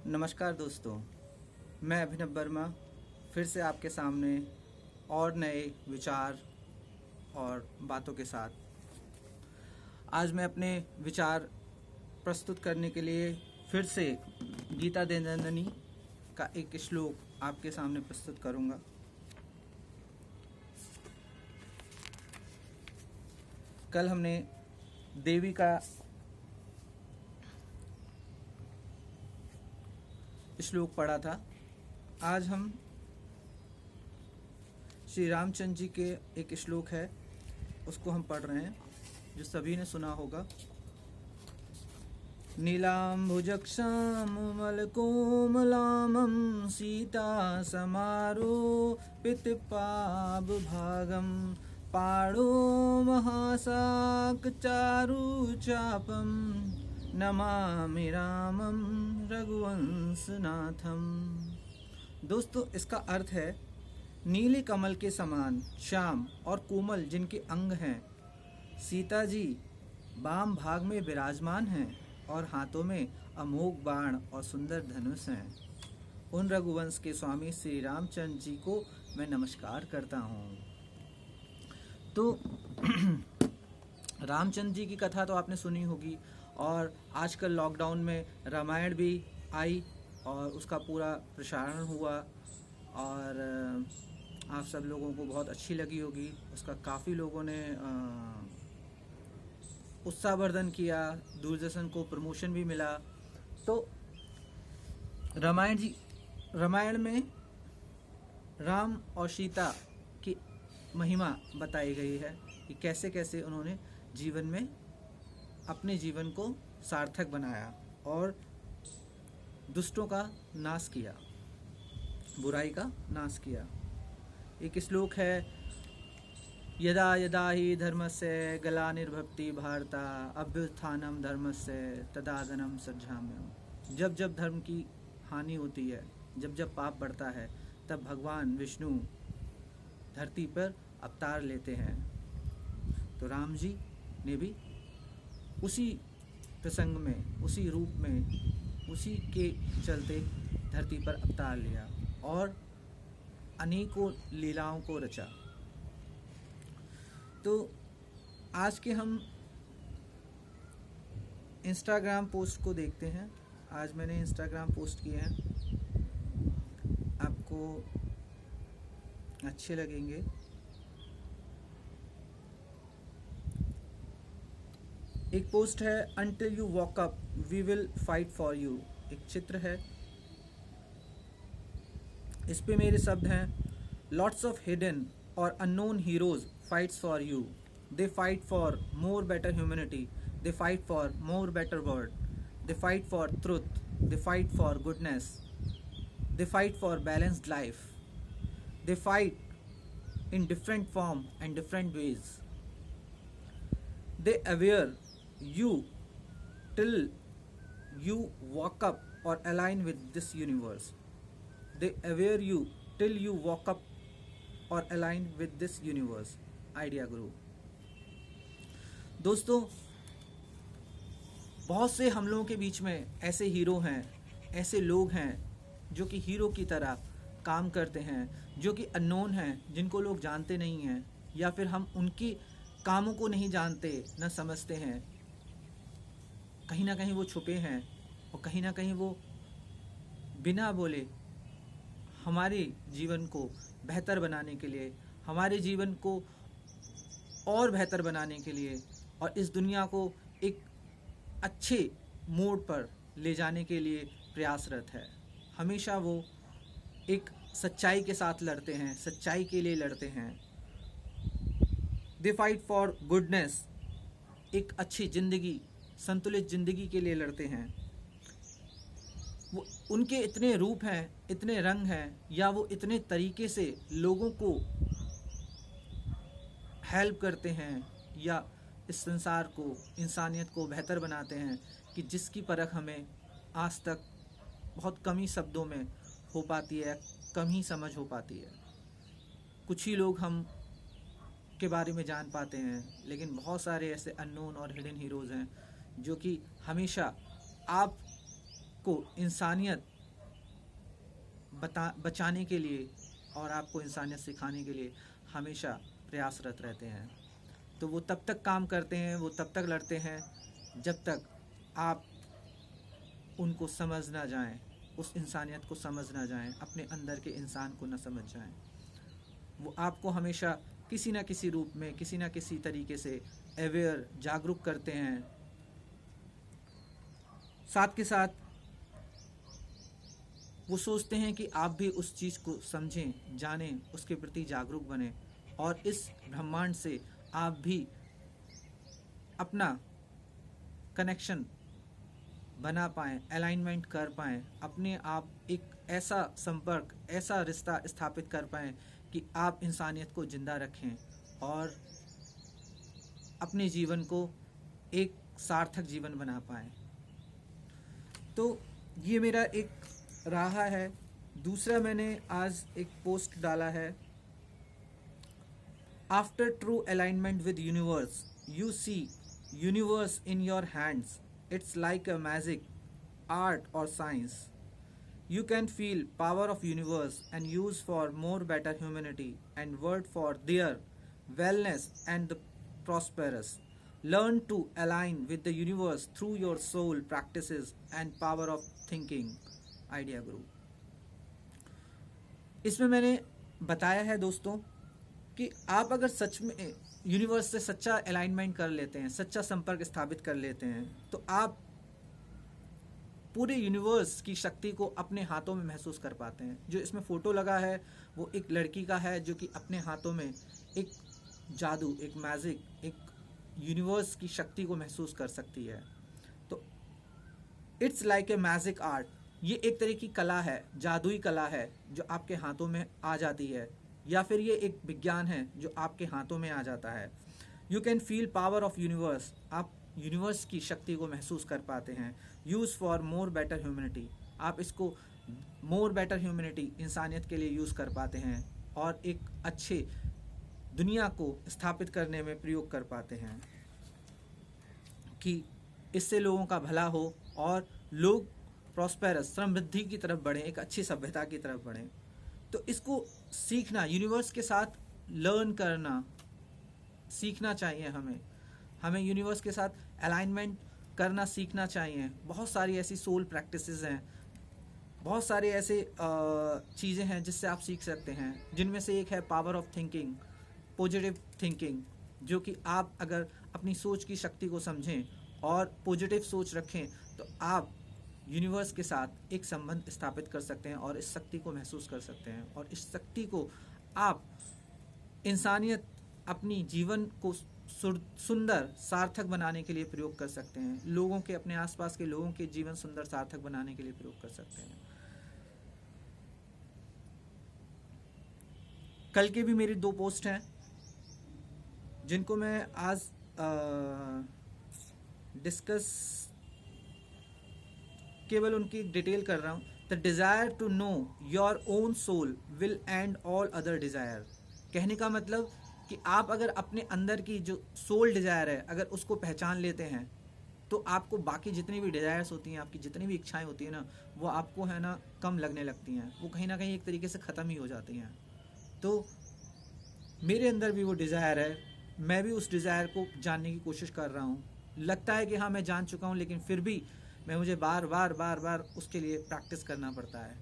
नमस्कार दोस्तों, मैं अभिनव वर्मा फिर से आपके सामने और नए विचार और बातों के साथ आज मैं अपने विचार प्रस्तुत करने के लिए फिर से गीता दैनंदिनी का एक श्लोक आपके सामने प्रस्तुत करूंगा। कल हमने देवी का श्लोक पढ़ा था। आज हम श्री रामचंद्र जी के एक श्लोक है, उसको हम पढ़ रहे हैं, जो सभी ने सुना होगा। नीलाम्बुजक्षामलकोमलामं सीता समारोपित पावभागं पाणो महासाक चारुचापं नमामि रामं रघुवंशनाथम। दोस्तों, इसका अर्थ है नीले कमल के समान श्याम और कोमल जिनके अंग हैं, सीता जी वाम भाग में विराजमान हैं और हाथों में अमोघ बाण और सुंदर धनुष हैं। उन रघुवंश के स्वामी श्री रामचंद्र जी को मैं नमस्कार करता हूँ। तो रामचंद्र जी की कथा तो आपने सुनी होगी, और आजकल लॉकडाउन में रामायण भी आई और उसका पूरा प्रसारण हुआ और आप सब लोगों को बहुत अच्छी लगी होगी। उसका काफ़ी लोगों ने उत्साहवर्धन किया, दूरदर्शन को प्रमोशन भी मिला। तो रामायण में राम और सीता की महिमा बताई गई है कि कैसे कैसे उन्होंने जीवन में अपने जीवन को सार्थक बनाया और दुष्टों का नाश किया, बुराई का नाश किया। एक श्लोक है, यदा यदा ही धर्मस्य ग्लानिर्भवति भारत अभ्युत्थानं धर्मस्य तदागमनं सृजाम्यहम्। जब जब धर्म की हानि होती है, जब जब पाप बढ़ता है, तब भगवान विष्णु धरती पर अवतार लेते हैं। तो राम जी ने भी उसी प्रसंग में, उसी रूप में, उसी के चलते धरती पर अवतार लिया और अनेकों लीलाओं को रचा। तो आज के हम इंस्टाग्राम पोस्ट को देखते हैं। आज मैंने इंस्टाग्राम पोस्ट किए हैं, आपको अच्छे लगेंगे। एक पोस्ट है, Until you walk up, we will fight for you। एक चित्र है, इस पे मेरे शब्द हैं, Lots of hidden or unknown heroes fights for you। They fight for more better humanity। They fight for more better world। They fight for truth। They fight for goodness। They fight for balanced life। They fight in different form and different ways। They aware you till you walk up or align with this universe। They aware you till you walk up or align with this universe। Idea गुरु। दोस्तों, बहुत से हम लोगों के बीच में ऐसे hero हैं, ऐसे लोग हैं जो कि हीरो की तरह काम करते हैं, जो कि अननोन हैं, जिनको लोग जानते नहीं हैं, या फिर हम उनके कामों को नहीं जानते, न समझते हैं। कहीं ना कहीं वो छुपे हैं और कहीं ना कहीं वो बिना बोले हमारे जीवन को बेहतर बनाने के लिए, हमारे जीवन को और बेहतर बनाने के लिए और इस दुनिया को एक अच्छे मोड़ पर ले जाने के लिए प्रयासरत है। हमेशा वो एक सच्चाई के साथ लड़ते हैं, सच्चाई के लिए लड़ते हैं। दे फाइट फॉर गुडनेस, एक अच्छी ज़िंदगी, संतुलित ज़िंदगी के लिए लड़ते हैं। वो उनके इतने रूप हैं, इतने रंग हैं, या वो इतने तरीके से लोगों को हेल्प करते हैं या इस संसार को, इंसानियत को बेहतर बनाते हैं कि जिसकी परख हमें आज तक बहुत कम ही शब्दों में हो पाती है, कम ही समझ हो पाती है। कुछ ही लोग हम के बारे में जान पाते हैं, लेकिन बहुत सारे ऐसे अननोन और हिडन हीरोज़ हैं जो कि हमेशा आपको इंसानियत बचाने के लिए और आपको इंसानियत सिखाने के लिए हमेशा प्रयासरत रहते हैं। तो वो तब तक काम करते हैं, वो तब तक लड़ते हैं जब तक आप उनको समझ ना जाएं, उस इंसानियत को समझ ना जाएं, अपने अंदर के इंसान को ना समझ जाएं। वो आपको हमेशा किसी ना किसी रूप में, किसी ना किसी तरीके से अवेयर, जागरूक करते हैं। साथ के साथ वो सोचते हैं कि आप भी उस चीज़ को समझें, जानें, उसके प्रति जागरूक बने और इस ब्रह्मांड से आप भी अपना कनेक्शन बना पाएँ, अलाइनमेंट कर पाएँ, अपने आप एक ऐसा संपर्क, ऐसा रिश्ता स्थापित कर पाएँ कि आप इंसानियत को ज़िंदा रखें और अपने जीवन को एक सार्थक जीवन बना पाएँ। तो ये मेरा एक रहा है। दूसरा मैंने आज एक पोस्ट डाला है, after true alignment with universe you see universe in your hands, it's like a magic, art और science, you can feel power of universe and use for more better humanity and word for their wellness and the prosperous. Learn to align with the universe through your soul practices and power of thinking. Idea Group. इसमें मैंने बताया है दोस्तों कि आप अगर सच में universe से सच्चा अलाइनमेंट कर लेते हैं, सच्चा संपर्क स्थापित कर लेते हैं, तो आप पूरे यूनिवर्स की शक्ति को अपने हाथों में महसूस कर पाते हैं। जो इसमें फ़ोटो लगा है वो एक लड़की का है जो कि अपने हाथों में एक जादू, एक मैजिक, एक यूनिवर्स की शक्ति को महसूस कर सकती है। तो it's like a magic art, ये एक तरह की कला है, जादुई कला है जो आपके हाथों में आ जाती है, या फिर ये एक विज्ञान है जो आपके हाथों में आ जाता है। You can feel power of universe, आप यूनिवर्स की शक्ति को महसूस कर पाते हैं। Use for more better humanity, आप इसको मोर बेटर ह्यूमैनिटी, इंसानियत के लिए यूज़ कर पाते हैं और एक अच्छे दुनिया को स्थापित करने में प्रयोग कर पाते हैं कि इससे लोगों का भला हो और लोग प्रॉस्पेरस, समृद्धि की तरफ बढ़ें, एक अच्छी सभ्यता की तरफ बढ़ें। तो इसको सीखना, यूनिवर्स के साथ लर्न करना सीखना चाहिए हमें यूनिवर्स के साथ अलाइनमेंट करना सीखना चाहिए। बहुत सारी ऐसी सोल प्रैक्टिसेस हैं, बहुत सारे ऐसे चीज़ें हैं जिससे आप सीख सकते हैं, जिनमें से एक है power of thinking, positive thinking, जो कि आप अगर अपनी सोच की शक्ति को समझें और पॉजिटिव सोच रखें तो आप यूनिवर्स के साथ एक संबंध स्थापित कर सकते हैं और इस शक्ति को महसूस कर सकते हैं और इस शक्ति को आप इंसानियत, अपनी जीवन को सुंदर सार्थक बनाने के लिए प्रयोग कर सकते हैं। लोगों के, अपने आसपास के लोगों के जीवन सुंदर सार्थक बनाने के लिए प्रयोग कर सकते हैं। कल के भी मेरी 2 पोस्ट हैं जिनको मैं आज डिस्कस केवल उनकी डिटेल कर रहा हूँ। The desire to know your own soul will and all other desire. कहने का मतलब कि आप अगर अपने अंदर की जो सोल डिज़ायर है, अगर उसको पहचान लेते हैं तो आपको बाकी जितनी भी डिज़ायर्स होती हैं, आपकी जितनी भी इच्छाएं होती हैं ना, वो आपको है ना कम लगने लगती हैं, वो कहीं ना कहीं एक तरीके से ख़त्म ही हो जाती हैं। तो मेरे अंदर भी वो डिज़ायर है, मैं भी उस डिज़ायर को जानने की कोशिश कर रहा हूँ। लगता है कि हाँ मैं जान चुका हूँ, लेकिन फिर भी मुझे बार बार उसके लिए प्रैक्टिस करना पड़ता है,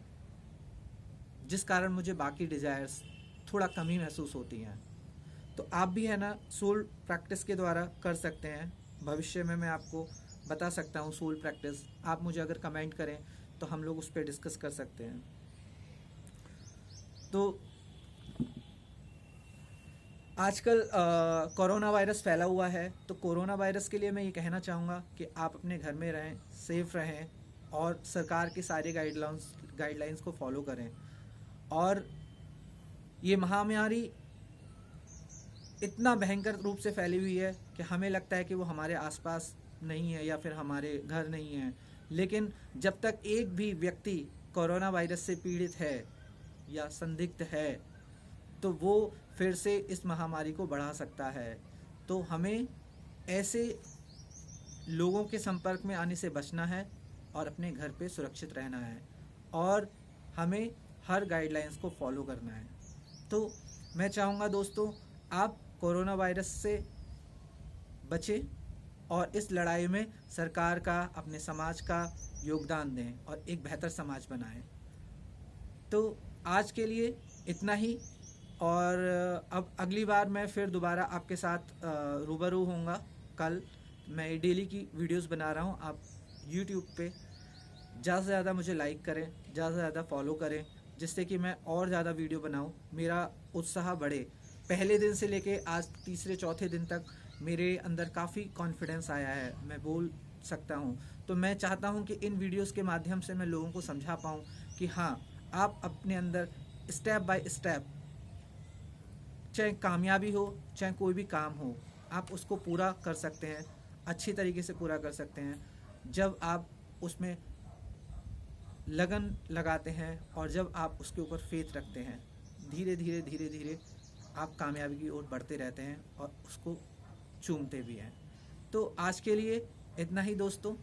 जिस कारण मुझे बाकी डिज़ायर्स थोड़ा कम ही महसूस होती हैं। तो आप भी है ना सोल प्रैक्टिस के द्वारा कर सकते हैं। भविष्य में मैं आपको बता सकता हूँ सोल प्रैक्टिस। आप मुझे अगर कमेंट करें तो हम लोग उस पर डिस्कस कर सकते हैं। तो आजकल कोरोना वायरस फैला हुआ है, तो कोरोना वायरस के लिए मैं ये कहना चाहूँगा कि आप अपने घर में रहें, सेफ रहें और सरकार की सारी गाइडलाइंस को फॉलो करें। और ये महामारी इतना भयंकर रूप से फैली हुई है कि हमें लगता है कि वो हमारे आसपास नहीं है या फिर हमारे घर नहीं है, लेकिन जब तक एक भी व्यक्ति कोरोना वायरस से पीड़ित है या संदिग्ध है तो वो फिर से इस महामारी को बढ़ा सकता है। तो हमें ऐसे लोगों के संपर्क में आने से बचना है और अपने घर पे सुरक्षित रहना है। और हमें हर गाइडलाइंस को फॉलो करना है। तो मैं चाहूँगा दोस्तों, आप कोरोना वायरस से बचें और इस लड़ाई में सरकार का, अपने समाज का योगदान दें और एक बेहतर समाज बनाएं। तो आज के लिए इतना ही, और अब अगली बार मैं फिर दोबारा आपके साथ रूबरू होऊंगा। कल मैं डेली की वीडियोस बना रहा हूँ। आप यूट्यूब पे ज़्यादा से ज़्यादा मुझे लाइक करें, ज़्यादा से ज़्यादा फॉलो करें, जिससे कि मैं और ज़्यादा वीडियो बनाऊँ, मेरा उत्साह बढ़े। पहले दिन से लेके आज तीसरे चौथे दिन तक मेरे अंदर काफ़ी कॉन्फिडेंस आया है, मैं बोल सकता हूँ। तो मैं चाहता हूँ कि इन वीडियोस के माध्यम से मैं लोगों को समझा पाऊँ कि हाँ, आप अपने अंदर स्टेप बाय स्टेप, चाहे कामयाबी हो चाहे कोई भी काम हो, आप उसको पूरा कर सकते हैं, अच्छी तरीके से पूरा कर सकते हैं जब आप उसमें लगन लगाते हैं और जब आप उसके ऊपर फेथ रखते हैं। धीरे धीरे धीरे धीरे आप कामयाबी की ओर बढ़ते रहते हैं और उसको चूमते भी हैं। तो आज के लिए इतना ही दोस्तों,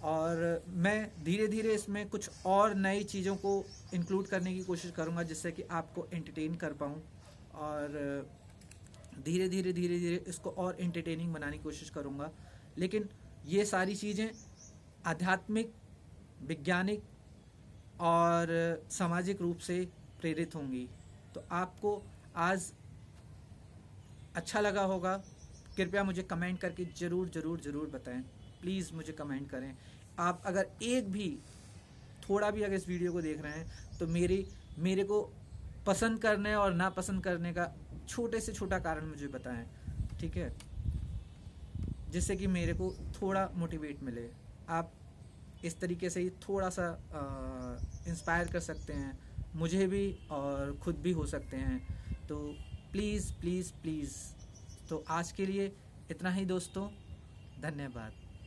और मैं धीरे धीरे इसमें कुछ और नई चीज़ों को इंक्लूड करने की कोशिश करूँगा, जिससे कि आपको एंटरटेन कर पाऊँ, और धीरे धीरे धीरे धीरे इसको और एंटरटेनिंग बनाने की कोशिश करूँगा। लेकिन ये सारी चीज़ें आध्यात्मिक, वैज्ञानिक और सामाजिक रूप से प्रेरित होंगी। तो आपको आज अच्छा लगा होगा, कृपया मुझे कमेंट करके ज़रूर ज़रूर ज़रूर बताएं। प्लीज़ मुझे कमेंट करें। आप अगर एक भी थोड़ा भी अगर इस वीडियो को देख रहे हैं तो मेरे को पसंद करने और ना पसंद करने का छोटे से छोटा कारण मुझे बताएं, ठीक है, जिससे कि मेरे को थोड़ा मोटिवेट मिले। आप इस तरीके से ही थोड़ा सा इंस्पायर कर सकते हैं मुझे भी, और ख़ुद भी हो सकते हैं। तो प्लीज़ प्लीज़ प्लीज़, तो आज के लिए इतना ही दोस्तों, धन्यवाद।